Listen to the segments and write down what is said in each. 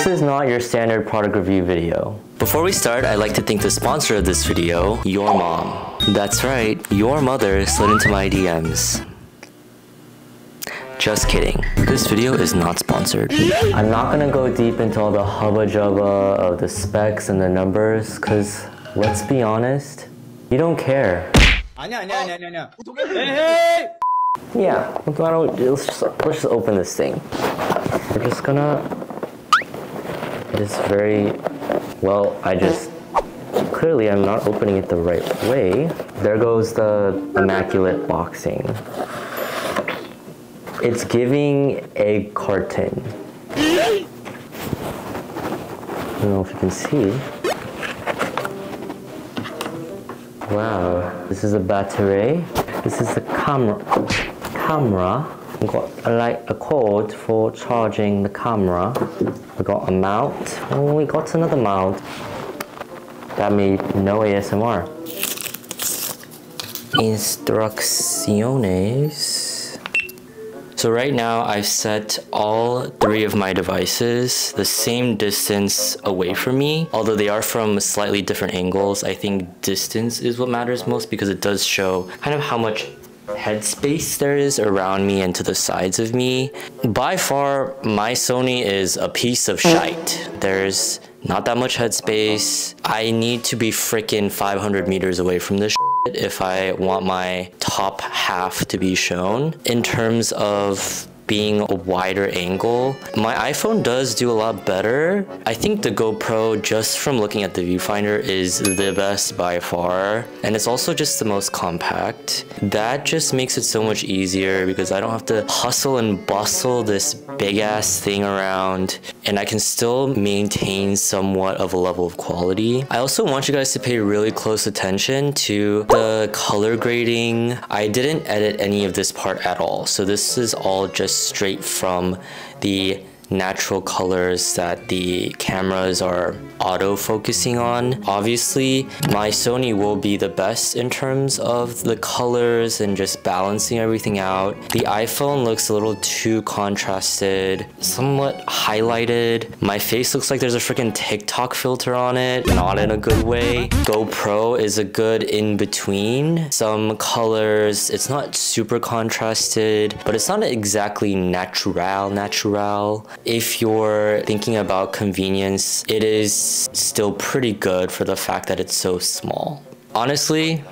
is not your standard product review video. Before we start, I'd like to thank the sponsor of this video, your mom. That's right, your mother slid into my DMs. Just kidding. This video is not sponsored. I'm not gonna go deep into all the hubba jubba of the specs and the numbers, cause let's be honest, you don't care. Yeah, let's just open this thing. We're just gonna, it is very, well, clearly I'm not opening it the right way. There goes the immaculate boxing. It's giving egg carton. I don't know if you can see. Wow, this is a battery. This is the camera. We got a cord for charging the camera. We got a mount. Oh, we got another mount. That made no ASMR. Instrucciones. So right now I've set all 3 of my devices the same distance away from me. Although they are from slightly different angles, I think distance is what matters most because it does show kind of how much headspace there is around me and to the sides of me. By far, my Sony is a piece of shite. There's not that much headspace. I need to be freaking 500 meters away from this shit if I want my top half to be shown. In terms of being a wider angle, my iPhone does do a lot better. I think the GoPro, just from looking at the viewfinder, is the best by far. And it's also just the most compact. That just makes it so much easier because I don't have to hustle and bustle this big ass thing around, and I can still maintain somewhat of a level of quality. I also want you guys to pay really close attention to the color grading. I didn't edit any of this part at all, so this is all just straight from the natural colors that the cameras are auto-focusing on. Obviously, my Sony will be the best in terms of the colors and just balancing everything out. The iPhone looks a little too contrasted, somewhat highlighted. My face looks like there's a freaking TikTok filter on it, not in a good way. GoPro is a good in-between. Some colors, it's not super contrasted, but it's not exactly natural. If you're thinking about convenience, it is still pretty good for the fact that it's so small. Honestly,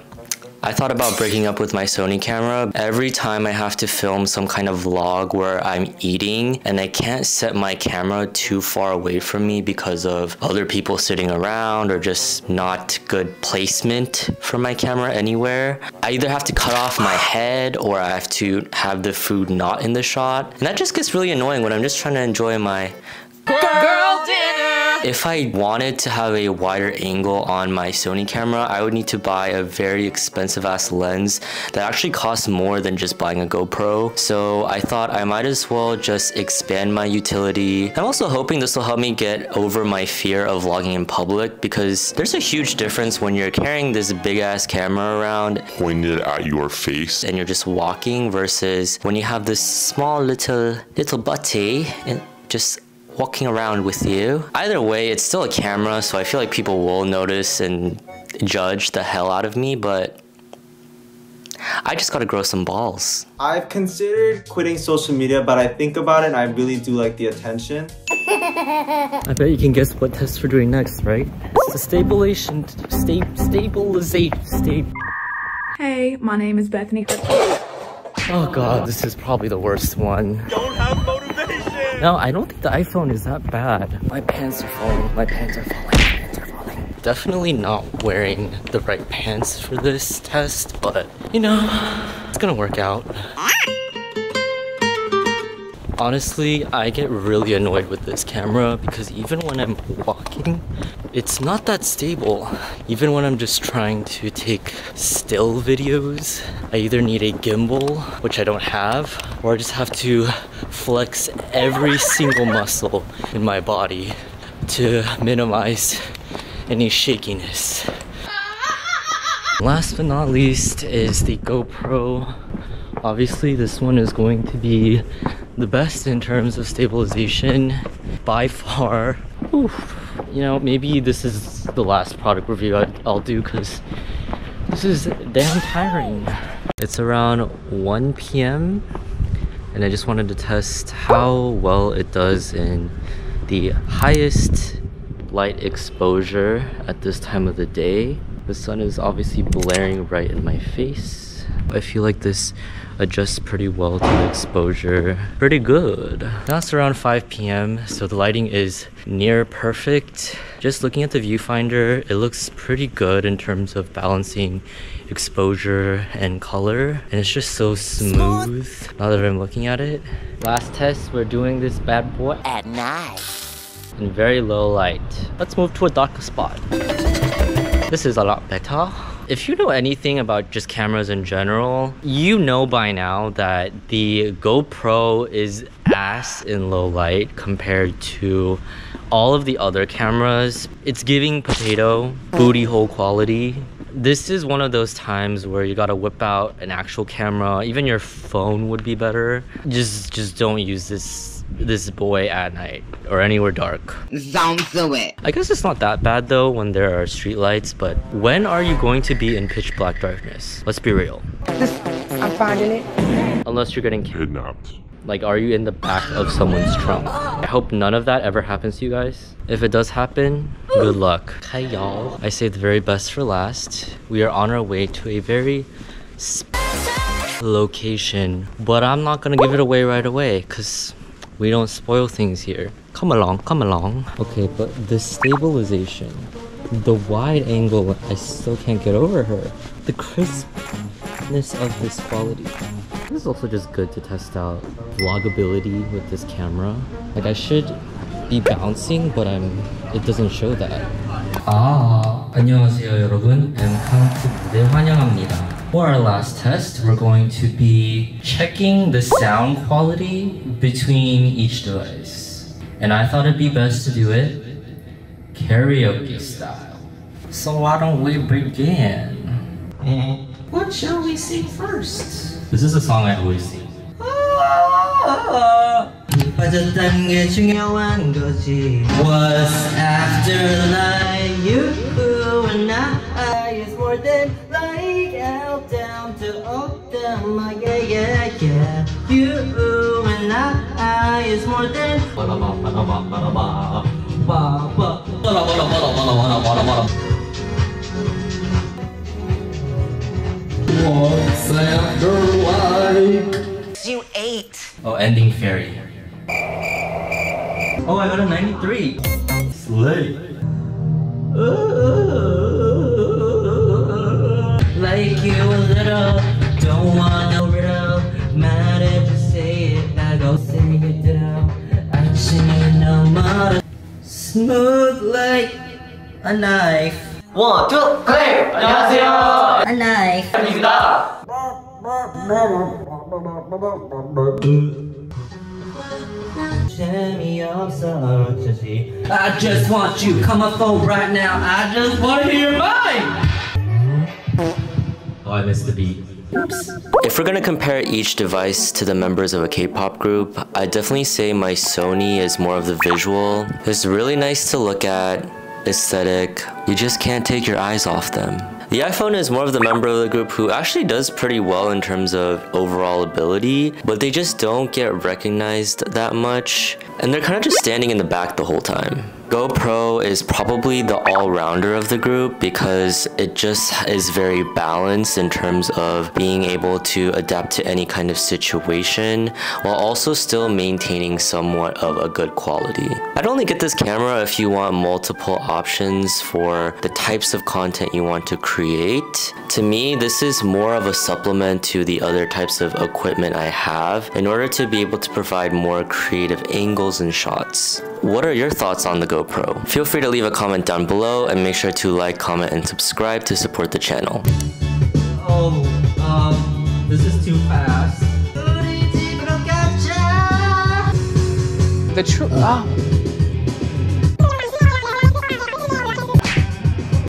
I thought about breaking up with my Sony camera. Every time I have to film some kind of vlog where I'm eating and I can't set my camera too far away from me because of other people sitting around or just not good placement for my camera anywhere, I either have to cut off my head or I have to have the food not in the shot. And that just gets really annoying when I'm just trying to enjoy my girl dinner. If I wanted to have a wider angle on my Sony camera, I would need to buy a very expensive ass lens that actually costs more than just buying a GoPro. So I thought I might as well just expand my utility. I'm also hoping this will help me get over my fear of vlogging in public, because there's a huge difference when you're carrying this big ass camera around pointed at your face and you're just walking versus when you have this small little butty and just walking around with you. Either way, it's still a camera, so I feel like people will notice and judge the hell out of me, but I just gotta grow some balls. I've considered quitting social media, but I think about it and I really do like the attention. I bet you can guess what test we're doing next, right? It's the stabilization. Hey, my name is Bethany. Oh god, this is probably the worst one. don't have motivation. No, I don't think the iPhone is that bad. My pants are falling. Definitely not wearing the right pants for this test, but you know, it's gonna work out. Honestly, I get really annoyed with this camera because even when I'm walking, it's not that stable. Even when I'm just trying to take still videos, I either need a gimbal, which I don't have, or I just have to flex every single muscle in my body to minimize any shakiness. Last but not least is the GoPro. Obviously, this one is going to be The best in terms of stabilization by far. Oof. You know, maybe this is the last product review I'll do because this is damn tiring. It's around 1 p.m. and I just wanted to test how well it does in the highest light exposure at this time of the day. The sun is obviously blaring right in my face. I feel like this adjusts pretty well to the exposure. Pretty good. Now it's around 5 p.m. so the lighting is near perfect. Just looking at the viewfinder, it looks pretty good in terms of balancing exposure and color, and it's just so smooth now that I'm looking at it. Last test, we're doing this bad boy at night in very low light. Let's move to a darker spot. This is a lot better. If you know anything about just cameras in general, you know by now that the GoPro is ass in low light compared to all of the other cameras. It's giving potato, booty hole quality. This is one of those times where you gotta whip out an actual camera. Even your phone would be better. Just don't use this boy at night or anywhere dark. Sounds so it. I guess it's not that bad though when there are street lights, but when are you going to be in pitch black darkness? Let's be real. I'm finding it. Unless you're getting Kidnapped. like, are you in the back of someone's trunk? I hope none of that ever happens to you guys. If it does happen, good luck. Hi y'all. I saved the very best for last. We are on our way to a very location, but I'm not gonna give it away right away because we don't spoil things here. Come along, come along. Okay, but the stabilization, the wide angle, I still can't get over her. The crispness of this quality. This is also just good to test out vlogability with this camera. Like, I should be bouncing, but it doesn't show that. 안녕하세요 여러분. 엠카운트 무대 환영합니다. For our last test, we're going to be checking the sound quality between each device. And I thought it'd be best to do it karaoke style. So why don't we begin? What shall we sing first? This is a song I always sing. 빠졌단 게 중요한 거지. What's after life? You and I is more than like out down to up down. Yeah. You and I is more than. What's after life? You ate. Oh, ending fairy. Oh, I got a 93. Slay. Like you a little, don't want no riddle. Mad at you say it, I go say it down. I change no more. Smooth like a knife. 1, 2, 3. 안녕하세요. A knife. I just want you, come on phone right now. I just want to hear mine. Oh, I missed the beat. Oops. If we're gonna compare each device to the members of a K-pop group, I definitely say my Sony is more of the visual. It's really nice to look at, aesthetic. You just can't take your eyes off them. The iPhone is more of the member of the group who actually does pretty well in terms of overall ability, but they just don't get recognized that much, and they're kind of just standing in the back the whole time. GoPro is probably the all-rounder of the group because it just is very balanced in terms of being able to adapt to any kind of situation while also still maintaining somewhat of a good quality. I'd only get this camera if you want multiple options for the types of content you want to create. To me, this is more of a supplement to the other types of equipment I have in order to be able to provide more creative angles and shots. What are your thoughts on the GoPro? Feel free to leave a comment down below and make sure to like, comment, and subscribe to support the channel. Oh, this is too fast. The truth.